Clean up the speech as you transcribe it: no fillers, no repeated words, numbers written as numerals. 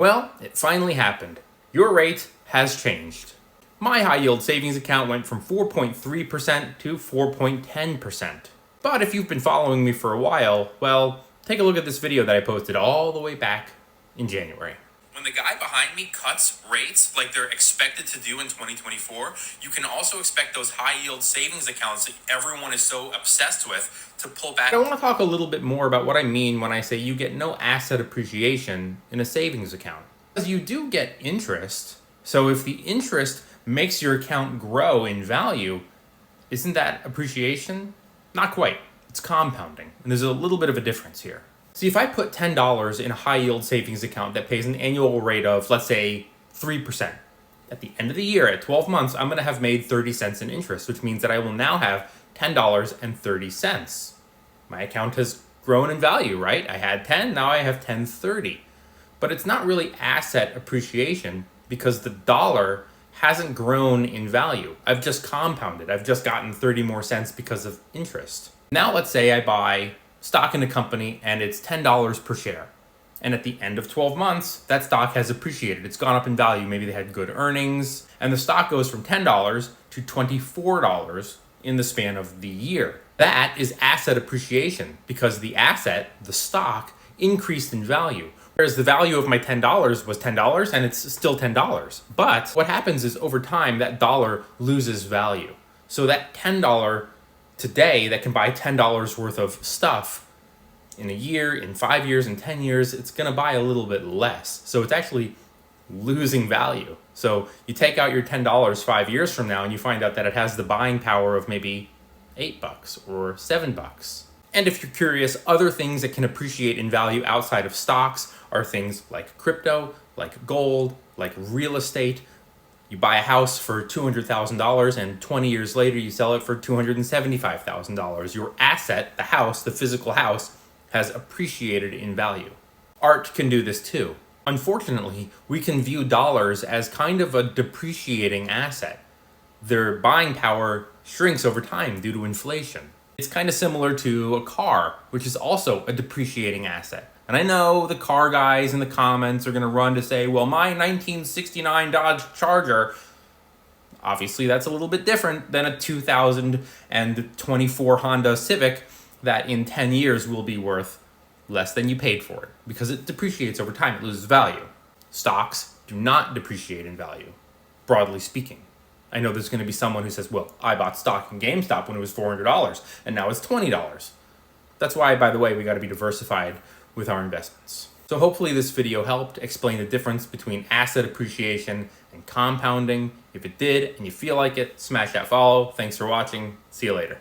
Well, it finally happened. Your rate has changed. My high yield savings account went from 4.3% to 4.10%. But if you've been following me for a while, well, take a look at this video that I posted all the way back in January. When the guy behind me cuts rates like they're expected to do in 2024, you can also expect those high yield savings accounts that everyone is so obsessed with to pull back. I want to talk a little bit more about what I mean when I say you get no asset appreciation in a savings account. Because you do get interest. So if the interest makes your account grow in value, isn't that appreciation? Not quite. It's compounding. And there's a little bit of a difference here. See, if I put $10 in a high yield savings account that pays an annual rate of, let's say, 3%, at the end of the year, at 12 months, I'm going to have made 30 cents in interest, which means that I will now have $10.30. My account has grown in value, right? I had 10, now I have 10.30. But it's not really asset appreciation because the dollar hasn't grown in value. I've just compounded. I've just gotten 30 more cents because of interest. Now let's say I buy stock in a company and it's $10 per share. And at the end of 12 months, that stock has appreciated. It's gone up in value. Maybe they had good earnings. And the stock goes from $10 to $24 in the span of the year. That is asset appreciation because the asset, the stock, increased in value. Whereas the value of my $10 was $10 and it's still $10. But what happens is over time, that dollar loses value. So that $10 today that can buy $10 worth of stuff in a year, in 5 years, in 10 years, it's going to buy a little bit less. So it's actually losing value. So you take out your $10 5 years from now and you find out that it has the buying power of maybe $8 or $7. And if you're curious, other things that can appreciate in value outside of stocks are things like crypto, like gold, like real estate. You buy a house for $200,000 and 20 years later you sell it for $275,000. Your asset, the house, the physical house, has appreciated in value. Art can do this too. Unfortunately, we can view dollars as kind of a depreciating asset. Their buying power shrinks over time due to inflation. It's kind of similar to a car, which is also a depreciating asset. And I know the car guys in the comments are going to run to say, well, my 1969 Dodge Charger, obviously that's a little bit different than a 2024 Honda Civic that in 10 years will be worth less than you paid for it because it depreciates over time. It loses value. Stocks do not depreciate in value, broadly speaking. I know there's going to be someone who says, well, I bought stock in GameStop when it was $400 and now it's $20. That's why, by the way, we got to be diversified with our investments. So hopefully this video helped explain the difference between asset appreciation and compounding. If it did and you feel like it, smash that follow. Thanks for watching. See you later.